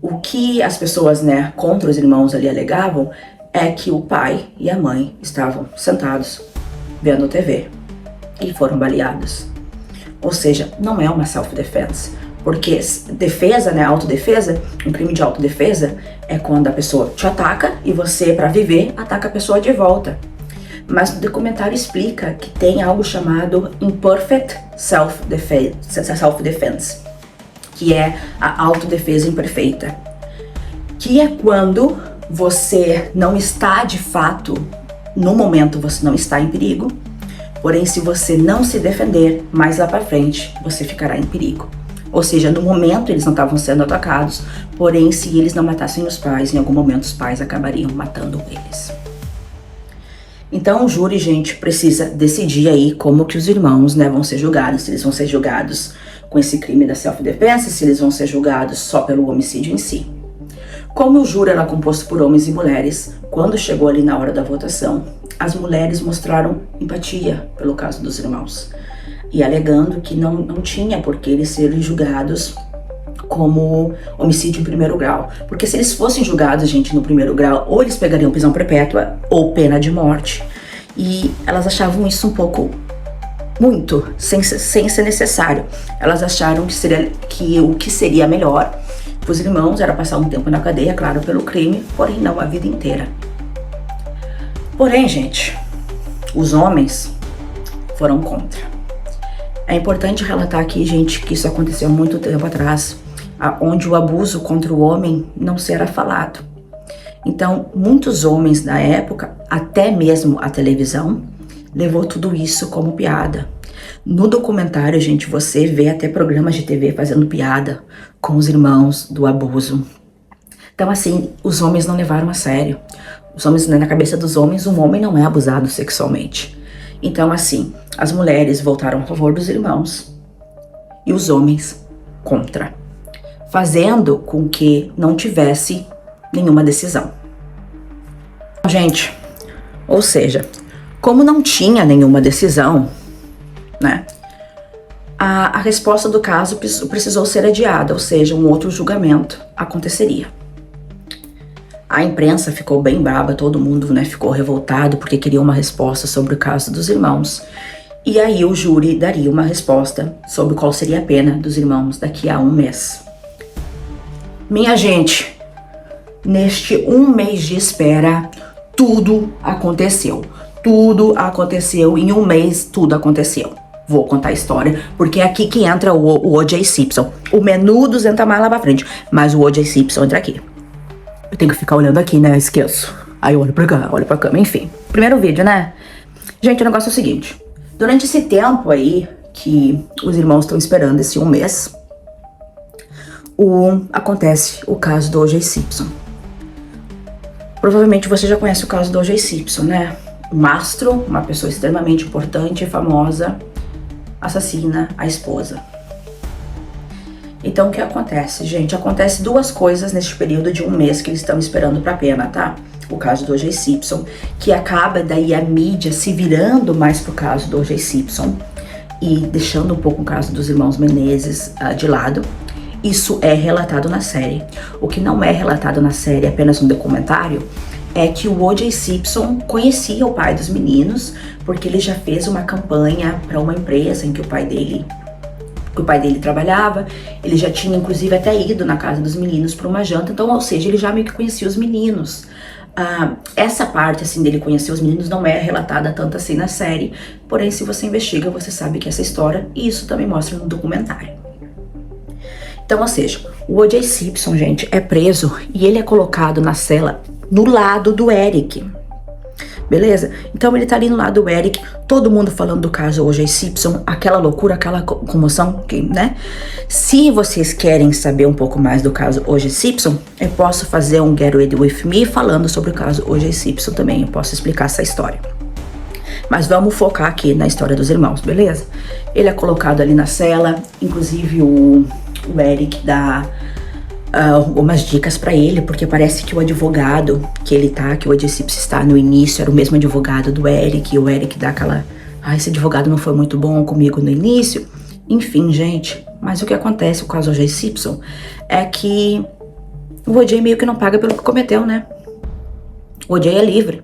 O que as pessoas, né, contra os irmãos ali alegavam é que o pai e a mãe estavam sentados vendo TV e foram baleados. Ou seja, não é uma self-defense, porque defesa, né, autodefesa, um crime de autodefesa é quando a pessoa te ataca e você, para viver, ataca a pessoa de volta. Mas o documentário explica que tem algo chamado imperfect self-defense, que é a autodefesa imperfeita, que é quando você não está de fato, no momento você não está em perigo, porém se você não se defender, mais lá pra frente você ficará em perigo. Ou seja, no momento eles não estavam sendo atacados, porém se eles não matassem os pais, em algum momento os pais acabariam matando eles. Então o júri, gente, precisa decidir aí como que os irmãos, né, vão ser julgados, se eles vão ser julgados com esse crime da self-defense, se eles vão ser julgados só pelo homicídio em si. Como o júri era composto por homens e mulheres, quando chegou ali na hora da votação, as mulheres mostraram empatia pelo caso dos irmãos e alegando que não tinha por que eles serem julgados como homicídio em primeiro grau. Porque se eles fossem julgados, gente, no primeiro grau, ou eles pegariam prisão perpétua ou pena de morte. E elas achavam isso um pouco muito, sem ser necessário. Elas acharam que o que seria melhor para os irmãos era passar um tempo na cadeia, claro, pelo crime, porém não a vida inteira. Porém, gente, os homens foram contra. É importante relatar aqui, gente, que isso aconteceu há muito tempo atrás, onde o abuso contra o homem não se era falado. Então, muitos homens na época, até mesmo a televisão, levou tudo isso como piada. No documentário, gente, você vê até programas de TV fazendo piada com os irmãos do abuso. Então, assim, os homens não levaram a sério. Os homens, na cabeça dos homens, um homem não é abusado sexualmente. Então, assim, as mulheres votaram a favor dos irmãos e os homens contra, fazendo com que não tivesse nenhuma decisão. Gente, ou seja, como não tinha nenhuma decisão, né, a resposta do caso precisou ser adiada, ou seja, um outro julgamento aconteceria. A imprensa ficou bem brava, todo mundo, né, ficou revoltado porque queria uma resposta sobre o caso dos irmãos. E aí o júri daria uma resposta sobre qual seria a pena dos irmãos daqui a um mês. Minha gente, neste um mês de espera, tudo aconteceu. Tudo aconteceu, em um mês tudo aconteceu. Vou contar a história, porque é aqui que entra o O.J. Simpson. O menudo entra mais lá pra frente, mas o O.J. Simpson entra aqui. Eu tenho que ficar olhando aqui, né? Eu esqueço. Aí eu olho pra cá, olho pra câmera, enfim. Primeiro vídeo, né? Gente, o negócio é o seguinte. Durante esse tempo aí, que os irmãos estão esperando esse um mês, acontece o caso do O.J. Simpson. Provavelmente você já conhece o caso do O.J. Simpson, né? Um astro, uma pessoa extremamente importante e famosa, assassina a esposa. Então o que acontece, gente? Acontece duas coisas neste período de um mês que eles estão esperando pra pena, tá? O caso do O.J. Simpson, que acaba daí a mídia se virando mais pro caso do O.J. Simpson e deixando um pouco o caso dos irmãos Menezes de lado. Isso é relatado na série. O que não é relatado na série, apenas no documentário, é que o O.J. Simpson conhecia o pai dos meninos, porque ele já fez uma campanha para uma empresa em que o pai dele trabalhava. Ele já tinha inclusive até ido na casa dos meninos para uma janta, então, ou seja, ele já meio que conhecia os meninos. Essa parte assim dele conhecer os meninos não é relatada tanto assim na série, porém se você investiga você sabe que essa história, e isso também mostra no documentário. Então, ou seja, o O.J. Simpson, gente, é preso e ele é colocado na cela no lado do Eric. Beleza? Então ele tá ali no lado do Eric, todo mundo falando do caso O.J. Simpson, aquela loucura, aquela comoção, né? Se vocês querem saber um pouco mais do caso O.J. Simpson, eu posso fazer um Get Ready With Me falando sobre o caso O.J. Simpson também, eu posso explicar essa história. Mas vamos focar aqui na história dos irmãos, beleza? Ele é colocado ali na cela, inclusive o Eric dá algumas dicas pra ele, porque parece que o advogado que o O.J. Simpson está no início, era o mesmo advogado do Eric, e o Eric dá aquela, esse advogado não foi muito bom comigo no início. Enfim, gente, mas o que acontece com o caso O.J. Simpson é que o O.J. meio que não paga pelo que cometeu, né? O O.J. é livre.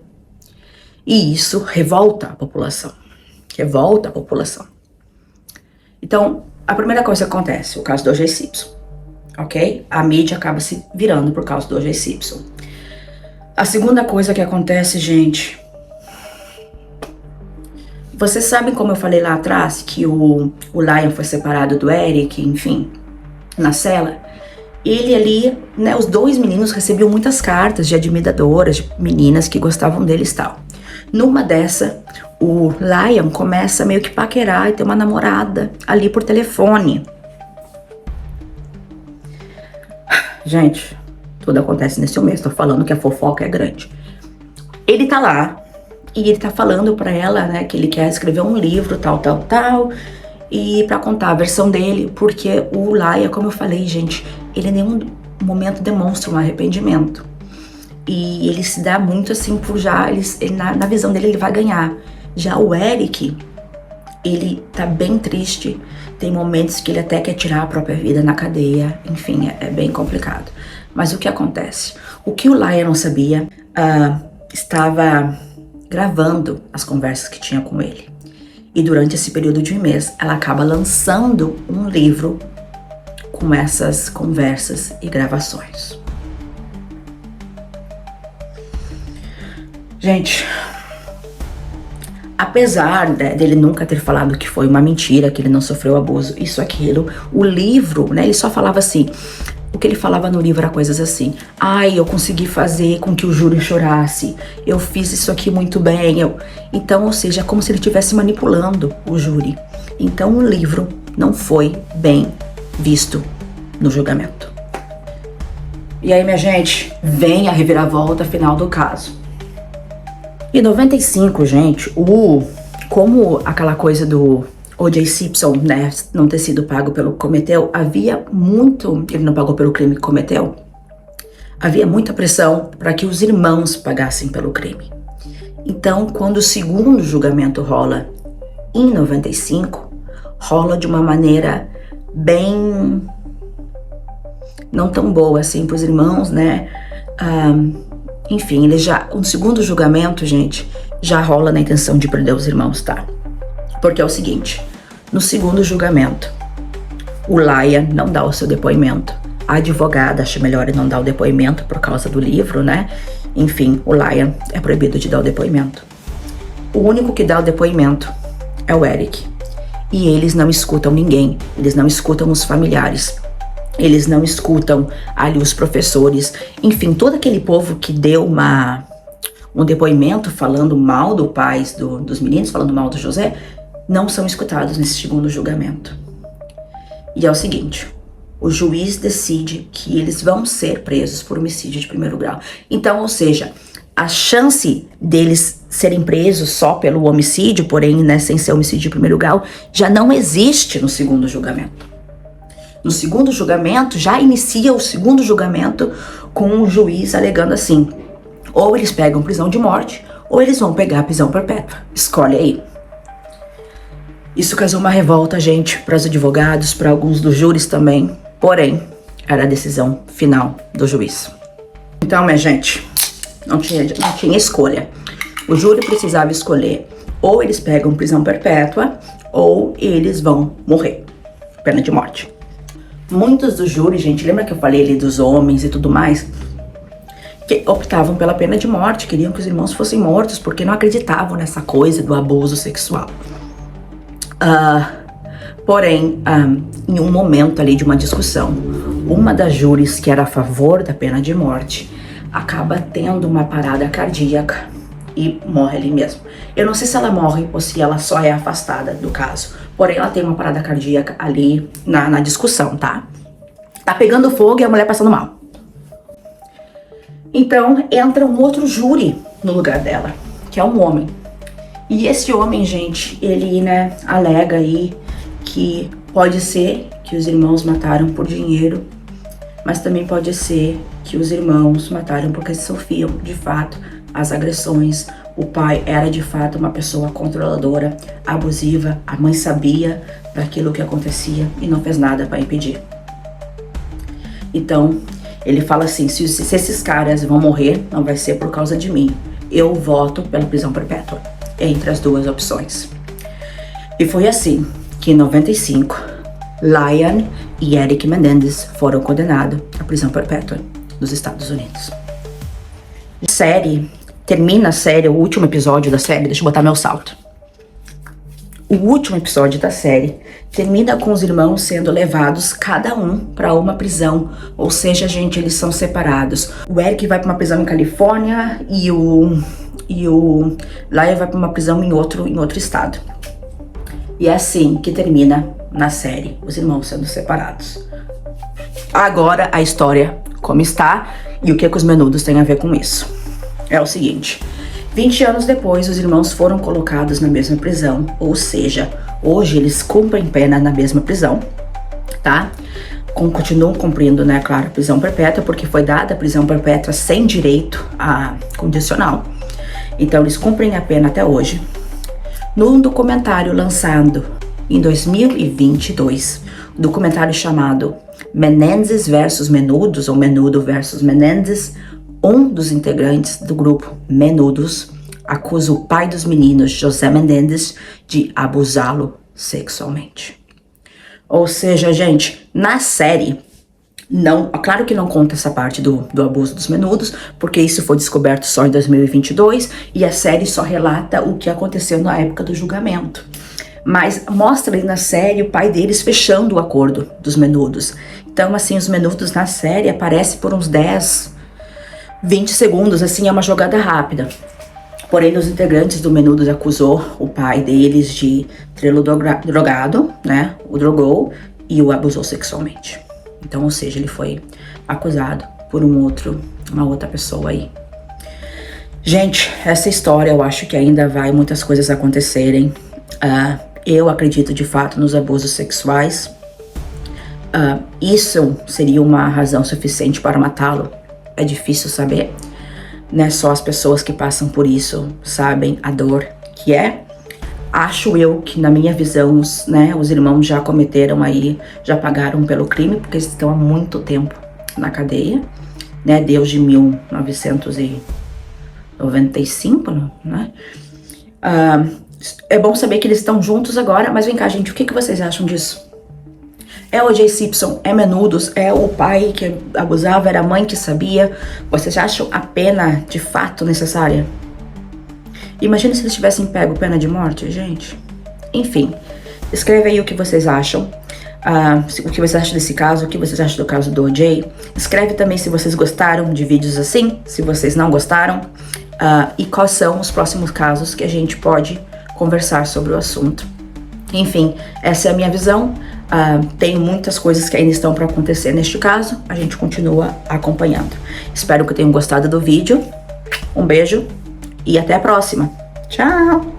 E isso revolta a população. Revolta a população. Então, a primeira coisa que acontece, o caso do O.J. Simpson, ok? A mídia acaba se virando por causa do O.J. Simpson. A segunda coisa que acontece, gente, vocês sabem como eu falei lá atrás, que o Liam foi separado do Eric, enfim, na cela? Ele ali, né, os dois meninos recebiam muitas cartas de admiradoras, de meninas que gostavam deles e tal. Numa dessa, o Liam começa meio que paquerar e ter uma namorada ali por telefone. Gente, tudo acontece nesse mês. Tô falando que a fofoca é grande. Ele tá lá e ele tá falando pra ela, né, que ele quer escrever um livro, tal, e pra contar a versão dele, porque o Laia, como eu falei, gente, ele em nenhum momento demonstra um arrependimento. E ele se dá muito assim por já, na visão dele ele vai ganhar. Já o Eric, ele tá bem triste, tem momentos que ele até quer tirar a própria vida na cadeia, enfim, é bem complicado. Mas o que acontece? O que o Laia não sabia, estava gravando as conversas que tinha com ele. E durante esse período de um mês, ela acaba lançando um livro com essas conversas e gravações. Gente, apesar dele nunca ter falado que foi uma mentira, que ele não sofreu abuso, isso, aquilo, o livro, né, ele só falava assim, o que ele falava no livro era coisas assim, ai, eu consegui fazer com que o júri chorasse, eu fiz isso aqui muito bem, então, ou seja, é como se ele estivesse manipulando o júri. Então o livro não foi bem visto no julgamento. E aí, minha gente, vem a reviravolta final do caso. Em 95, gente, como aquela coisa do O.J. Simpson, né, não ter sido pago pelo que cometeu, ele não pagou pelo crime que cometeu, havia muita pressão para que os irmãos pagassem pelo crime. Então, quando o segundo julgamento rola em 95, rola de uma maneira bem não tão boa assim para os irmãos, né? Enfim, um segundo julgamento, gente, já rola na intenção de prender os irmãos, tá? Porque é o seguinte, no segundo julgamento, o Laia não dá o seu depoimento, a advogada acha melhor não dar o depoimento por causa do livro, né? Enfim, o Laia é proibido de dar o depoimento. O único que dá o depoimento é o Eric. E eles não escutam ninguém, eles não escutam os familiares. Eles não escutam ali os professores, enfim, todo aquele povo que deu um depoimento falando mal do pai dos meninos, falando mal do José, não são escutados nesse segundo julgamento. E é o seguinte, o juiz decide que eles vão ser presos por homicídio de primeiro grau. Então, ou seja, a chance deles serem presos só pelo homicídio, porém, né, sem ser homicídio de primeiro grau, já não existe no segundo julgamento. No segundo julgamento, já inicia o segundo julgamento com o juiz alegando assim, ou eles pegam prisão de morte, ou eles vão pegar prisão perpétua. Escolhe aí. Isso causou uma revolta, gente, para os advogados, para alguns dos júris também, porém, era a decisão final do juiz. Então, minha gente, não tinha escolha. O júri precisava escolher, ou eles pegam prisão perpétua, ou eles vão morrer, pena de morte. Muitos do júri, gente, lembra que eu falei ali dos homens e tudo mais? Que optavam pela pena de morte, queriam que os irmãos fossem mortos, porque não acreditavam nessa coisa do abuso sexual. Porém, em um momento ali de uma discussão, uma das júris que era a favor da pena de morte, acaba tendo uma parada cardíaca e morre ali mesmo. Eu não sei se ela morre ou se ela só é afastada do caso. Porém, ela tem uma parada cardíaca ali na discussão, tá? Tá pegando fogo e a mulher passando mal. Então, entra um outro júri no lugar dela, que é um homem. E esse homem, gente, ele, né, alega aí que pode ser que os irmãos mataram por dinheiro, mas também pode ser que os irmãos mataram porque sofriam, de fato, as agressões. O pai era de fato uma pessoa controladora, abusiva, a mãe sabia daquilo que acontecia e não fez nada para impedir. Então, ele fala assim, se esses caras vão morrer, não vai ser por causa de mim. Eu voto pela prisão perpétua, entre as duas opções. E foi assim que em 95, Laia e Eric Menendez foram condenados à prisão perpétua nos Estados Unidos. Termina a série, o último episódio da série, deixa eu botar meu salto. O último episódio da série termina com os irmãos sendo levados cada um para uma prisão, ou seja, gente, eles são separados. O Eric vai para uma prisão em Califórnia e o Laia vai para uma prisão em outro estado. E é assim que termina na série, os irmãos sendo separados. Agora a história como está e o que os Menudos têm a ver com isso. É o seguinte, 20 anos depois, os irmãos foram colocados na mesma prisão, ou seja, hoje eles cumprem pena na mesma prisão, tá? Continuam cumprindo, né, claro, prisão perpétua, porque foi dada a prisão perpétua sem direito a condicional. Então, eles cumprem a pena até hoje. Num documentário lançado em 2022, documentário chamado Menendez versus Menudos, ou Menudo versus Menendez, um dos integrantes do grupo Menudos acusa o pai dos meninos, José Menendez, de abusá-lo sexualmente. Ou seja, gente, na série, não, claro que não conta essa parte do abuso dos Menudos, porque isso foi descoberto só em 2022 e a série só relata o que aconteceu na época do julgamento. Mas mostra ali na série o pai deles fechando o acordo dos Menudos. Então, assim, os Menudos na série aparecem por uns 10, 20 segundos, assim, é uma jogada rápida. Porém, os integrantes do Menudos acusou o pai deles de tê-lo drogado, né? O drogou e o abusou sexualmente. Então, ou seja, ele foi acusado por uma outra pessoa aí. Gente, essa história eu acho que ainda vai muitas coisas acontecerem. Eu acredito de fato nos abusos sexuais. Isso seria uma razão suficiente para matá-lo? É difícil saber. Né, só as pessoas que passam por isso sabem a dor que é. Acho eu que, na minha visão, os irmãos já cometeram aí, já pagaram pelo crime, porque eles estão há muito tempo na cadeia, né, desde 1995, né. É bom saber que eles estão juntos agora, mas vem cá, gente, o que vocês acham disso? É o O.J. Simpson, é Menudos, é o pai que abusava, era a mãe que sabia. Vocês acham a pena de fato necessária? Imagina se eles tivessem pego pena de morte, gente. Enfim, escreve aí o que vocês acham. O que vocês acham desse caso, o que vocês acham do caso do O.J. Escreve também se vocês gostaram de vídeos assim, se vocês não gostaram. E quais são os próximos casos que a gente pode conversar sobre o assunto. Enfim, essa é a minha visão. Tem muitas coisas que ainda estão para acontecer neste caso. A gente continua acompanhando. Espero que tenham gostado do vídeo. Um beijo e até a próxima. Tchau!